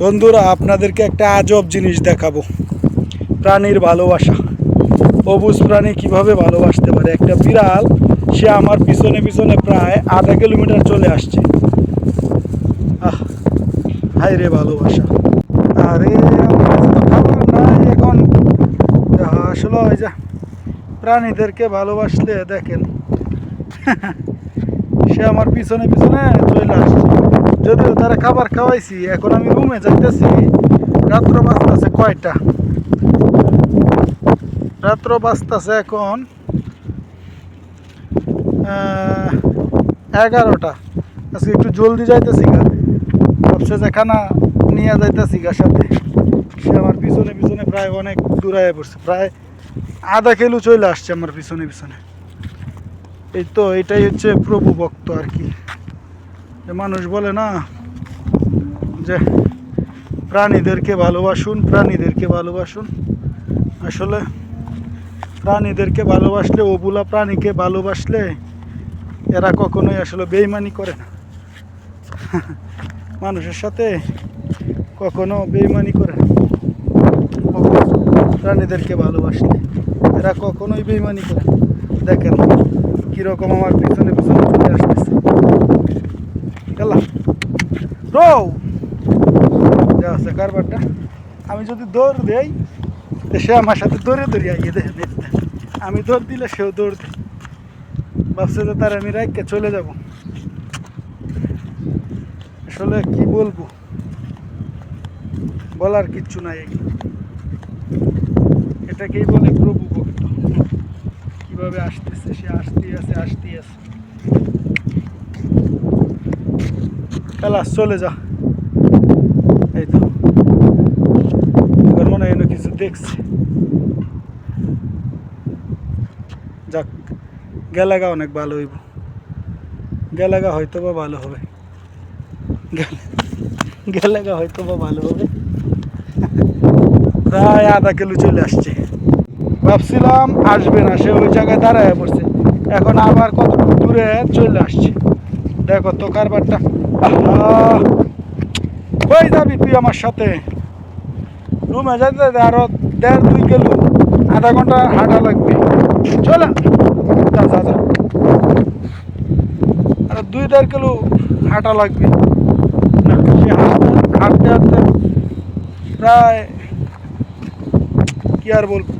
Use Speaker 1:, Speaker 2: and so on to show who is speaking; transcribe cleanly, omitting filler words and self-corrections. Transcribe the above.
Speaker 1: বন্ধুরা, আপনাদেরকে একটা আজব জিনিস দেখাবো। প্রাণীর ভালোবাসা। অবুঝ প্রাণী কিভাবে ভালোবাসতে পারে। একটা বিড়াল, সে আমার পিছনে পিছনে প্রায় আধা কিলোমিটার চলে আসছে। আহ, হায় রে ভালোবাসা। আরে আমার কাছে তো খাবার নাই এখন। আসলে ওই যে প্রাণীদেরকে ভালোবাসলে দেখেন, সে আমার পিছনে পিছনে চলে আসছে। যদিও তারা খাবার খাওয়াইছি, এখন আমি রুমে যাইতেছি। রাত্র বাজতেছে কয়টা? রাত্র বাজতেছে এখন 11টা। আজকে একটু জলদি যাইতেছি গা, ভাবছে যে খানা নিয়ে যাইতেছি গা সাথে। সে আমার পিছনে পিছনে প্রায় অনেক দূরায় পড়ছে, প্রায় আধা কিলো চলে আসছে আমার পিছনে পিছনে। এই তো এটাই হচ্ছে প্রভু ভক্ত আর কি। যে মানুষ বলে না যে প্রাণীদেরকে ভালোবাসুন, প্রাণীদেরকে ভালোবাসুন। আসলে প্রাণীদেরকে ভালোবাসলে, ওগুলা প্রাণীকে ভালোবাসলে এরা কখনোই আসলে বেইমানি করে না। মানুষের সাথে কখনো বেইমানি করে না। প্রাণীদেরকে ভালোবাসলে এরা কখনোই বেইমানি করে না। দেখেন কিরকম আমার পিছনে পিছনে চলে আসতেছে। গেলাম রো যা আছে কারবারটা। আমি যদি দৌড় দেই তো সে আমার সাথে দৌড়ে দৌড়ে আইয়ে দেয়। আমি দৌড় দিলে সেও দৌড় দেয়। ভাবছে যে তার আমি রাইকে চলে যাব। আসলে কি বলবো, বলার কিচ্ছু নাই। এটাকেই বলে প্রভু ভক্ত। কিভাবে আসতেছে, সে আসতেই আছে, আসতেই আছে। খেলা চলে যা। এই তো এবার মনে হয় কিছু দেখছে। যাক, গেলাগা অনেক ভালো হইব। গেলাগা হয়তো বা ভালো হবে। গেলাগা হয়তো বা ভালো হবে। প্রায় আধা কিলো চলে আসছে। ভাবছিলাম আসবে না, সে ওই জায়গায় দাঁড়ায় পড়ছে। এখন আবার কতটুকু দূরে চলে আসছে। দেখো তো কারবারটা। কই যাবি তুই আমার সাথে? রুমে যাইতে আরো 1.5-2 কিলো, আধা ঘন্টা হাঁটা লাগবে। চলে যা যা যা, আর 2-1.5 কিলো হাঁটা লাগবে। না, সে হাঁটতে হাঁটতে হাঁটতে প্রায় কি আর বলবো,